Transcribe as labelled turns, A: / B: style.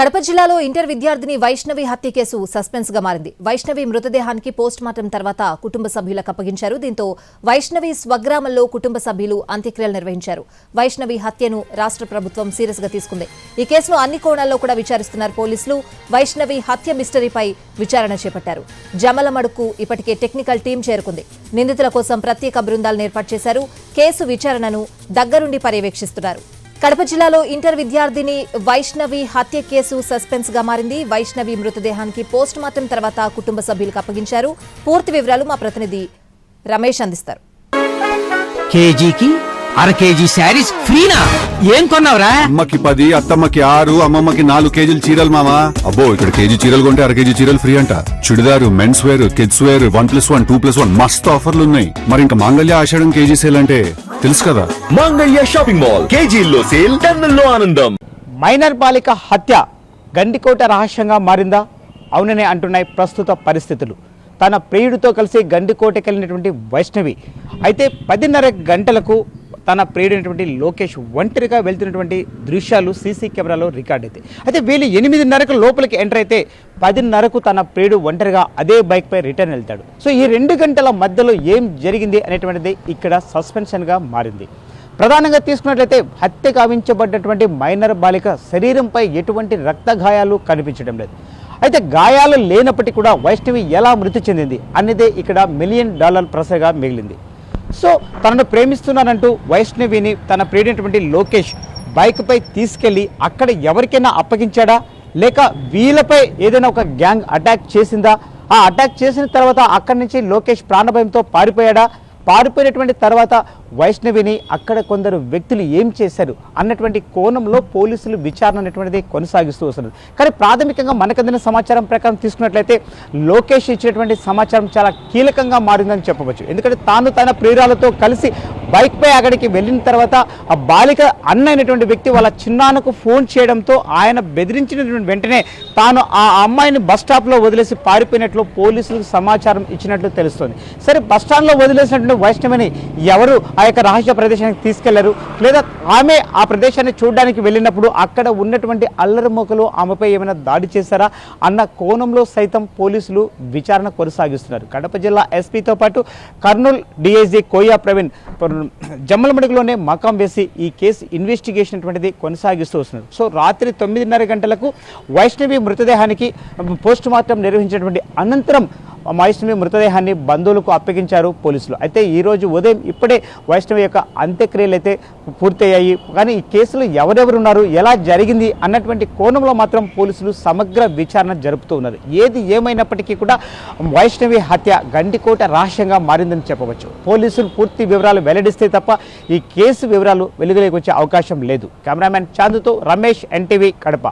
A: కడప జిల్లాలో ఇంటర్ విద్యార్థిని వైష్ణవి హత్య కేసు సస్పెన్స్ గా మారింది. వైష్ణవి మృతదేహానికి పోస్ట్ మార్టం తర్వాత కుటుంబ సభ్యులకు అప్పగించారు. దీంతో వైష్ణవి స్వగ్రామంలో కుటుంబ సభ్యులు అంత్యక్రియలు నిర్వహించారు. వైష్ణవి హత్యను రాష్ట్ర ప్రభుత్వం సీరియస్ గా తీసుకుంది. ఈ కేసును అన్ని కోణాల్లో కూడా విచారిస్తున్నారు పోలీసులు. వైష్ణవి హత్య మిస్టరీపై విచారణ చేపట్టారు. జమలమడుకు ఇప్పటికే టెక్నికల్ టీం చేరుకుంది. నిందితుల కోసం ప్రత్యేక బృందాలను ఏర్పాటు చేశారు. కేసు విచారణను దగ్గరుండి పర్యవేక్షిస్తున్నారు. కడప జిల్లాలో ఇంటర్ విద్యార్థిని వైష్ణవి హత్య కేసు సస్పెన్స్ గా మారింది. వైష్ణవి మృతదేహానికి పోస్ట్ మార్టం తర్వాత కుటుంబ సభ్యులకు అప్పగించారు. పూర్తి వివరాలు మా ప్రతినిధి రమేష్ అందిస్తారు.
B: కేజీకి అర కేజీ శారీస్ ఫ్రీనా? ఏం కొన్నావురా?
C: అమ్మకి 10, అత్తమ్మకి 6, అమ్మమ్మకి 4 కేజీలు చీరలు మామా. అబ్బో, ఇక్కడ కేజీ చీరలు కొంటే అర కేజీ చీరలు ఫ్రీ అంట. Churidar, men's wear, kids wear 1+1, 2+1 మస్తు ఆఫర్లు ఉన్నాయి. మరి ఇంకా మాంగళ్య ఆషాఢం కేజీ సేల్ అంటే తెలుసు కదా.
D: మాంగళ్య షాపింగ్ మాల్ కేజీల్లో సేల్, టన్నుల్లో ఆనందం.
E: మైనర్ బాలిక హత్య గండికోట రహస్యంగా మారిందా? అవుననే అంటున్నాయి ప్రస్తుత పరిస్థితులు. తన ప్రియుడితో కలిసి గండికోటకెళ్ళినటువంటి వైష్ణవి అయితే 10:30 గంటలకు తన ప్రియుడైనటువంటి లోకేష్ ఒంటరిగా వెళ్తున్నటువంటి దృశ్యాలు సీసీ కెమెరాలో రికార్డ్ అయితే వీళ్ళు 8:30కు లోపలికి ఎంటర్ అయితే 10:30కు తన ప్రియుడు ఒంటరిగా అదే బైక్పై రిటర్న్ వెళ్తాడు. సో ఈ 2 గంటల మధ్యలో ఏం జరిగింది అనేటువంటిది ఇక్కడ సస్పెన్షన్గా మారింది. ప్రధానంగా తీసుకున్నట్లయితే హత్య గావించబడ్డటువంటి మైనర్ బాలిక శరీరంపై ఎటువంటి రక్త గాయాలు కనిపించడం లేదు. అయితే గాయాలు లేనప్పటికీ కూడా వైష్ణవి ఎలా మృతి చెందింది అనేదే ఇక్కడ $1 మిలియన్ ప్రశ్నగా మిగిలింది. సో తనను ప్రేమిస్తున్నానంటూ వైష్ణవిని తన ప్రియుడైనటువంటి లోకేష్ బైక్పై తీసుకెళ్లి అక్కడ ఎవరికైనా అప్పగించాడా, లేక వీళ్ళపై ఏదైనా ఒక గ్యాంగ్ అటాక్ చేసిందా? ఆ అటాక్ చేసిన తర్వాత అక్కడి నుంచి లోకేష్ ప్రాణభయంతో పారిపోయాడా? పారిపోయినటువంటి తర్వాత వైష్ణవిని అక్కడ కొందరు వ్యక్తులు ఏం చేశారు అన్నటువంటి కోణంలో పోలీసులు విచారణ అనేటువంటిది కొనసాగిస్తూ వస్తున్నారు. కానీ ప్రాథమికంగా మనకందిన సమాచారం ప్రకారం తీసుకున్నట్లయితే లోకేష్ ఇచ్చినటువంటి సమాచారం చాలా కీలకంగా మారిందని చెప్పవచ్చు. ఎందుకంటే తాను తన ప్రియురాలతో కలిసి బైక్పై అక్కడికి వెళ్ళిన తర్వాత ఆ బాలిక అన్న అయినటువంటి వ్యక్తి వాళ్ళ చిన్నాన్నకు ఫోన్ చేయడంతో ఆయన బెదిరించినటువంటి వెంటనే తాను ఆ అమ్మాయిని బస్ స్టాప్లో వదిలేసి పారిపోయినట్లు పోలీసులకు సమాచారం ఇచ్చినట్లు తెలుస్తోంది. సరే, బస్ స్టాండ్లో వదిలేసినటువంటి వైష్ణవిని ఎవరు ఆ యొక్క రహస్య ప్రదేశానికి తీసుకెళ్లారు, లేదా ఆమె ఆ ప్రదేశాన్ని చూడడానికి వెళ్ళినప్పుడు అక్కడ ఉన్నటువంటి అల్లరి మూకలు ఆమెపై ఏమైనా దాడి చేశారా అన్న కోణంలో సైతం పోలీసులు విచారణ కొనసాగిస్తున్నారు. కడప జిల్లా ఎస్పీతో పాటు కర్నూలు డీఐజీ కోయా ప్రవీణ్ జమ్మలమడుగులోనే మకాం వేసి ఈ కేసు ఇన్వెస్టిగేషన్ అటువంటిది కొనసాగిస్తూ వస్తున్నారు. సో రాత్రి 9:30 గంటలకు వైష్ణవి మృతదేహానికి పోస్ట్ మార్టం నిర్వహించినటువంటి అనంతరం వైష్ణవి మృతదేహాన్ని బంధువులకు అప్పగించారు పోలీసులు. అయితే ఈరోజు ఉదయం ఇప్పుడే వైష్ణవి యొక్క అంత్యక్రియలు అయితే పూర్తయ్యాయి. కానీ ఈ కేసులో ఎవరెవరు ఉన్నారు, ఎలా జరిగింది అన్నటువంటి కోణంలో మాత్రం పోలీసులు సమగ్ర విచారణ జరుపుతూ ఉన్నారు. ఏది ఏమైనప్పటికీ కూడా వైష్ణవి హత్య గండికోట రహస్యంగా మారిందని చెప్పవచ్చు. పోలీసులు పూర్తి వివరాలు వెల్లడిస్తే తప్ప ఈ కేసు వివరాలు వెలుగులోకి వచ్చే అవకాశం లేదు. కెమెరామెన్ చాందుతో రమేష్, NTV, కడప.